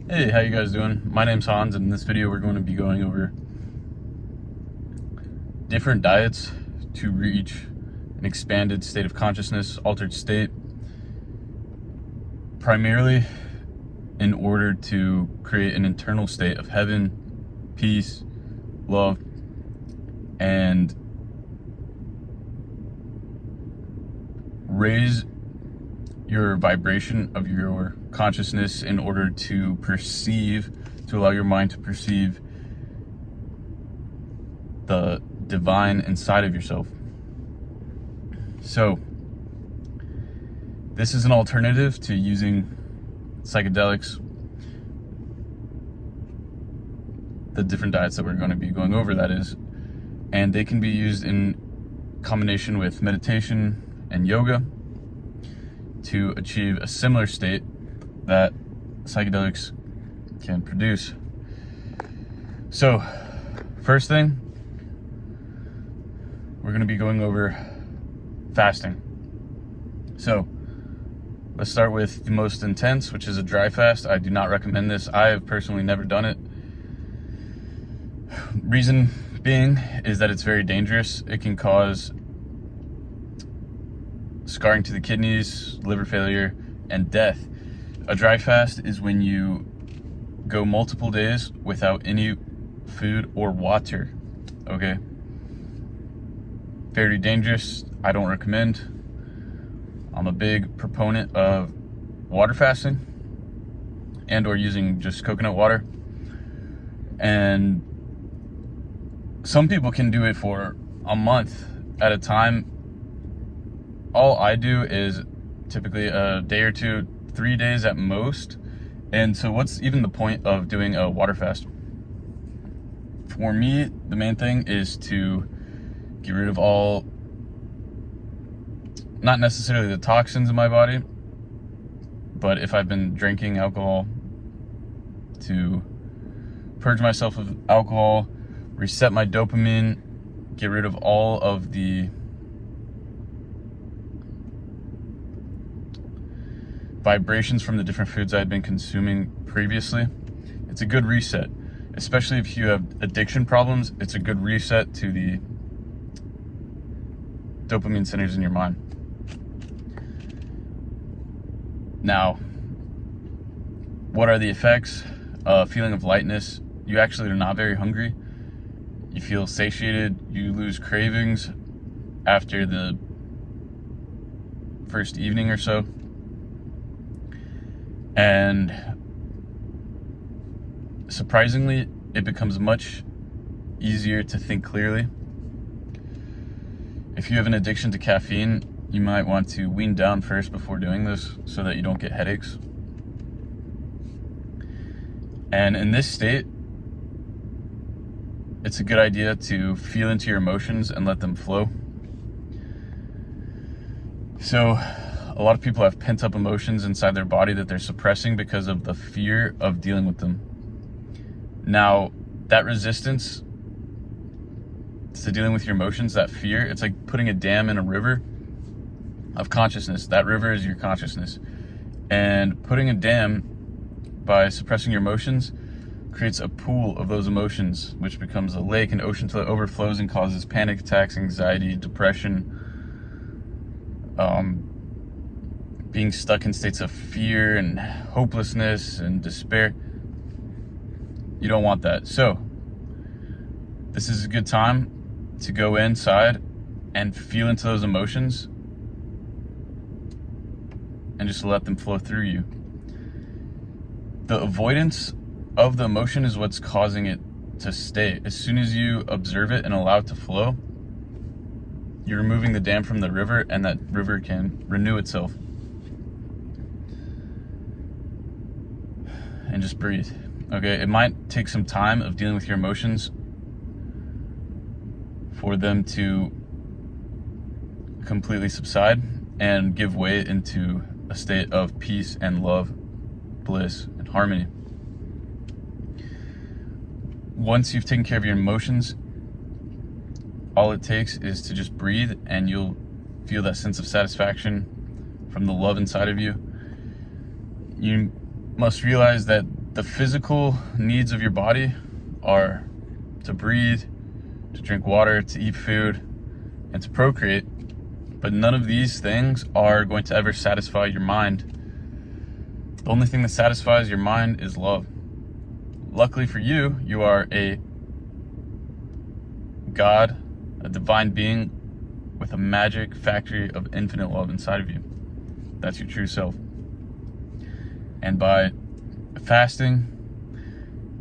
Hey, how you guys doing? My name's Hans, and in this video we're going to be going over different diets to reach an expanded state of consciousness, altered state, primarily in order to create an internal state of heaven, peace, love, and raise your vibration of your consciousness in order to allow your mind to perceive the divine inside of yourself. So, this is an alternative to using psychedelics, the different diets that we're going to be going over, that is, and they can be used in combination with meditation and yoga to achieve a similar state that psychedelics can produce. So, first thing, we're going to be going over fasting. So, let's start with the most intense, which is a dry fast. I do not recommend this. I have personally never done it. Reason being is that it's very dangerous. It can cause scarring to the kidneys, liver failure, and death. A dry fast is when you go multiple days without any food or water, okay? Very dangerous. I don't recommend. I'm a big proponent of water fasting and or using just coconut water. And some people can do it for a month at a time. All I do is typically a day or two, 3 days at most. And so what's even the point of doing a water fast? For me, the main thing is to get rid of all, not necessarily the toxins in my body, but if I've been drinking alcohol, to purge myself of alcohol, reset my dopamine, get rid of all of the vibrations from the different foods I had been consuming previously. It's a good reset, especially if you have addiction problems. It's a good reset to the dopamine centers in your mind. Now, what are the effects? Feeling of lightness. You actually are not very hungry. You feel satiated. You lose cravings after the first evening or so. And surprisingly, it becomes much easier to think clearly. If you have an addiction to caffeine, you might want to wean down first before doing this so that you don't get headaches. And in this state, it's a good idea to feel into your emotions and let them flow. So, a lot of people have pent up emotions inside their body that they're suppressing because of the fear of dealing with them. Now, that resistance to dealing with your emotions, that fear, it's like putting a dam in a river of consciousness. That river is your consciousness. And putting a dam by suppressing your emotions creates a pool of those emotions, which becomes a lake, an ocean, till it overflows and causes panic attacks, anxiety, depression, being stuck in states of fear and hopelessness and despair. You don't want that. So, this is a good time to go inside and feel into those emotions and just let them flow through you. The avoidance of the emotion is what's causing it to stay. As soon as you observe it and allow it to flow, you're removing the dam from the river, and that river can renew itself. And just breathe. Okay, it might take some time of dealing with your emotions for them to completely subside and give way into a state of peace and love, bliss, and harmony. Once you've taken care of your emotions, all it takes is to just breathe, and you'll feel that sense of satisfaction from the love inside of you. You must realize that the physical needs of your body are to breathe, to drink water, to eat food, and to procreate. But none of these things are going to ever satisfy your mind. The only thing that satisfies your mind is love. Luckily for you, you are a God, a divine being with a magic factory of infinite love inside of you. That's your true self. And by fasting,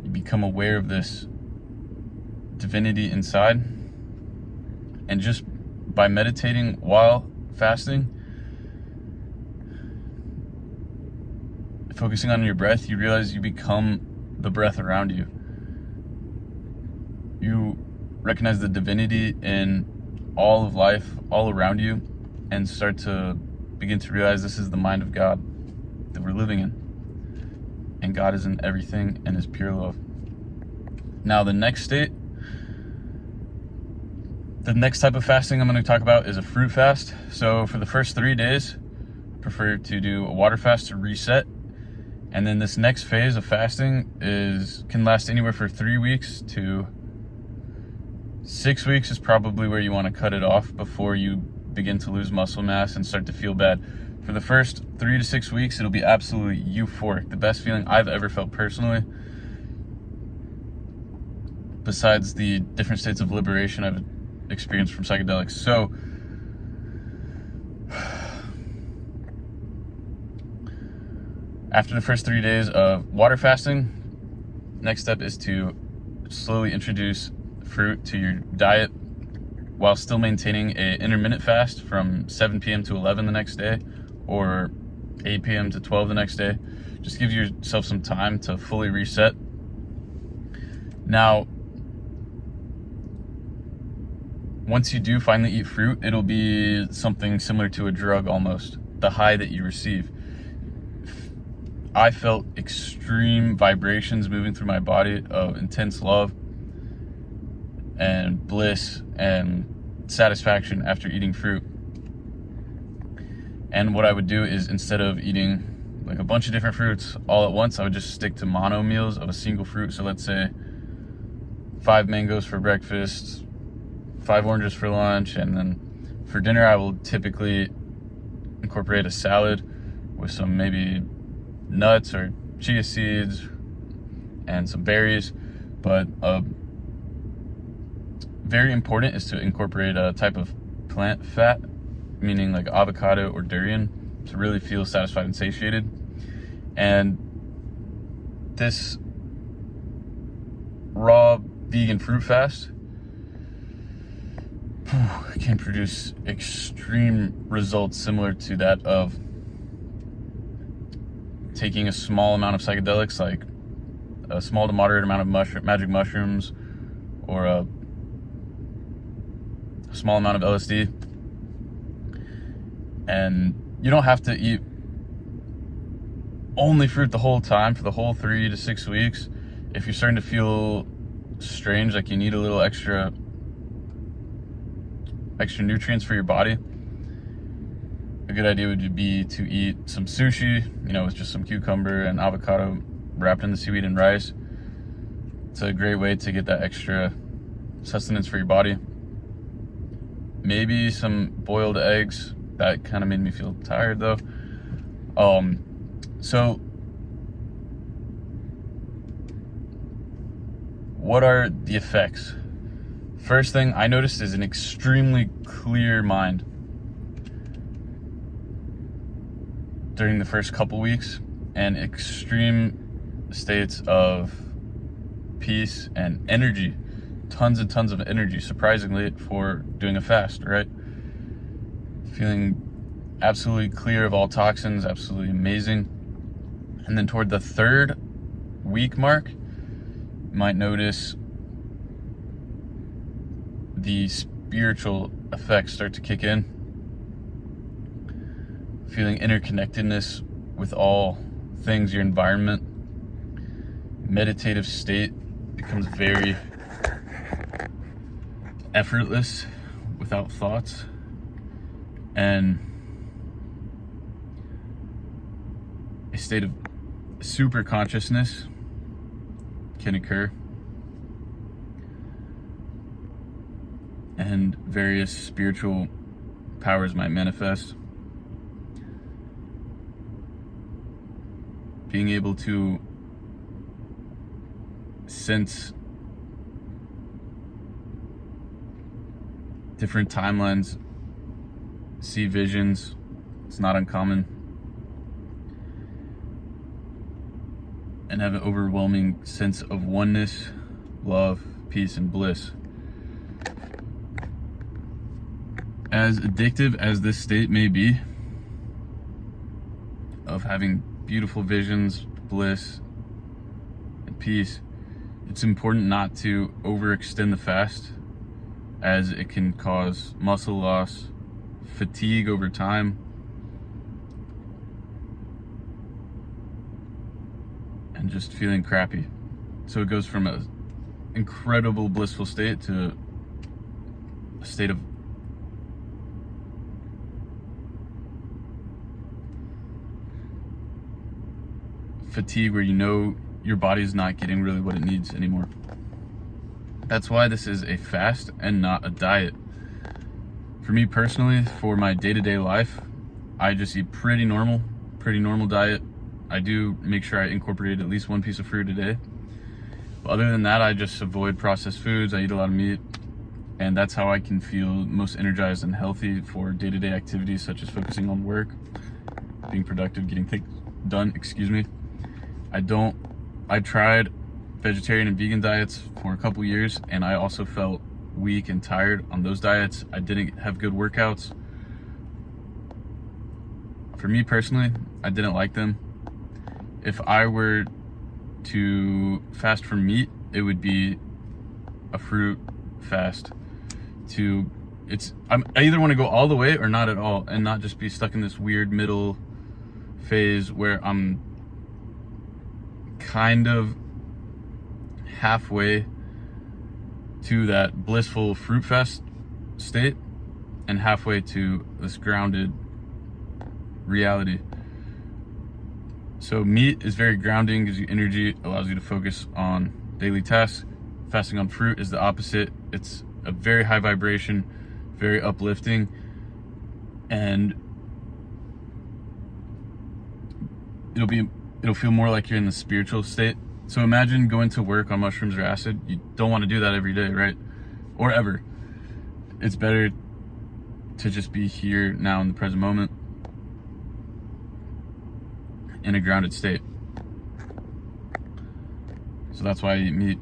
you become aware of this divinity inside. And just by meditating while fasting, focusing on your breath, you realize you become the breath around you. You recognize the divinity in all of life, all around you, and start to begin to realize this is the mind of God that we're living in. And God is in everything and is pure love. Now, the next type of fasting I'm going to talk about is a fruit fast. So for the first 3 days, I prefer to do a water fast to reset. And then this next phase of fasting can last anywhere from 3 weeks to 6 weeks is probably where you want to cut it off before you begin to lose muscle mass and start to feel bad. For the first 3 to 6 weeks, it'll be absolutely euphoric. The best feeling I've ever felt personally, besides the different states of liberation I've experienced from psychedelics. So, after the first 3 days of water fasting, next step is to slowly introduce fruit to your diet while still maintaining an intermittent fast from 7 p.m. to 11 the next day, or 8 p.m. to 12 the next day. Just give yourself some time to fully reset. Now, once you do finally eat fruit, it'll be something similar to a drug almost, the high that you receive. I felt extreme vibrations moving through my body of intense love and bliss and satisfaction after eating fruit. And what I would do is, instead of eating like a bunch of different fruits all at once, I would just stick to mono meals of a single fruit. So let's say 5 mangoes for breakfast, 5 oranges for lunch, and then for dinner I will typically incorporate a salad with some maybe nuts or chia seeds and some berries. But very important is to incorporate a type of plant fat, meaning like avocado or durian, to really feel satisfied and satiated. And this raw vegan fruit fast can produce extreme results similar to that of taking a small amount of psychedelics, like a small to moderate amount of magic mushrooms, or a small amount of LSD. And you don't have to eat only fruit the whole time for the whole 3 to 6 weeks. If you're starting to feel strange, like you need a little extra nutrients for your body, a good idea would be to eat some sushi, with just some cucumber and avocado wrapped in the seaweed and rice. It's a great way to get that extra sustenance for your body. Maybe some boiled eggs. That kind of made me feel tired though. So what are the effects? First thing I noticed is an extremely clear mind during the first couple weeks, and extreme states of peace and energy. Tons and tons of energy, surprisingly, for doing a fast, right? Feeling absolutely clear of all toxins, absolutely amazing. And then toward the 3rd week mark, you might notice the spiritual effects start to kick in. Feeling interconnectedness with all things, your environment. Meditative state becomes very effortless, without thoughts. And a state of super consciousness can occur, and various spiritual powers might manifest. Being able to sense different timelines, see visions, it's not uncommon, and have an overwhelming sense of oneness, love, peace, and bliss. As addictive as this state may be, of having beautiful visions, bliss, and peace, it's important not to overextend the fast, as it can cause muscle loss, fatigue over time, and just feeling crappy. So it goes from an incredible blissful state to a state of fatigue where you know your body's not getting really what it needs anymore. That's why this is a fast and not a diet. For me personally, for my day-to-day life, I just eat pretty normal diet. I do make sure I incorporate at least one piece of fruit a day. But other than that, I just avoid processed foods. I eat a lot of meat, and that's how I can feel most energized and healthy for day-to-day activities such as focusing on work, being productive, getting things done, I tried vegetarian and vegan diets for a couple years, and I also felt weak and tired on those diets. I didn't have good workouts. For me personally, I didn't like them. If I were to fast from meat, it would be a fruit fast. I either want to go all the way or not at all, and not just be stuck in this weird middle phase where I'm kind of halfway to that blissful fruit fast state and halfway to this grounded reality. So meat is very grounding, gives you energy, allows you to focus on daily tasks. Fasting on fruit is the opposite. It's a very high vibration, very uplifting, and it'll feel more like you're in the spiritual state. So imagine going to work on mushrooms or acid. You don't want to do that every day, right? Or ever. It's better to just be here now in the present moment in a grounded state. So that's why I eat meat.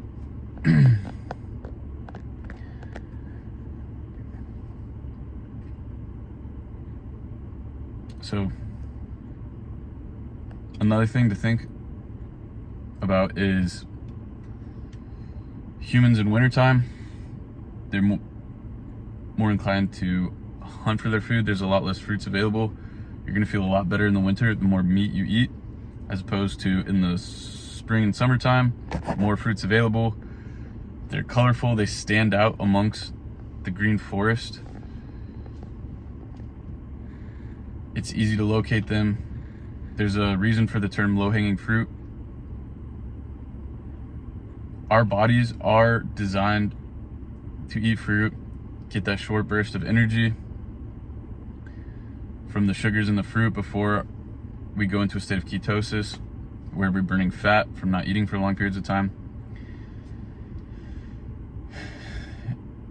So another thing to think about is humans in wintertime, they're more inclined to hunt for their food. There's a lot less fruits available. You're gonna feel a lot better in the winter the more meat you eat, as opposed to in the spring and summertime, more fruits available. They're colorful, they stand out amongst the green forest. It's easy to locate them. There's a reason for the term low-hanging fruit. Our bodies are designed to eat fruit, get that short burst of energy from the sugars in the fruit before we go into a state of ketosis, where we're burning fat from not eating for long periods of time.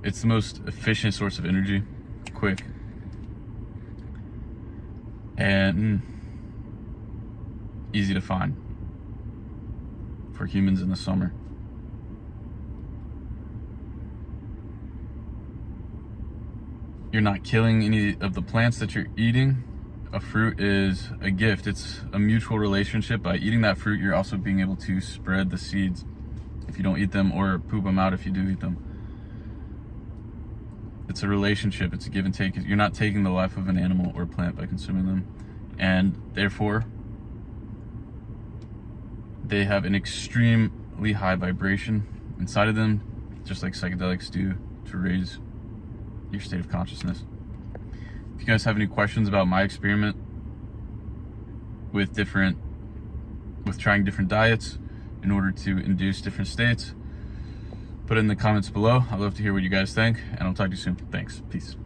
It's the most efficient source of energy, quick, and easy to find for humans in the summer. You're not killing any of the plants that you're eating. A fruit is a gift. It's a mutual relationship. By eating that fruit, you're also being able to spread the seeds if you don't eat them, or poop them out if you do eat them. It's a relationship. It's a give and take. You're not taking the life of an animal or plant by consuming them. And therefore, they have an extremely high vibration inside of them, just like psychedelics do, to raise your state of consciousness. If you guys have any questions about my experiment with trying different diets in order to induce different states. Put it in the comments below. I'd love to hear what you guys think, and I'll talk to you soon. Thanks. Peace.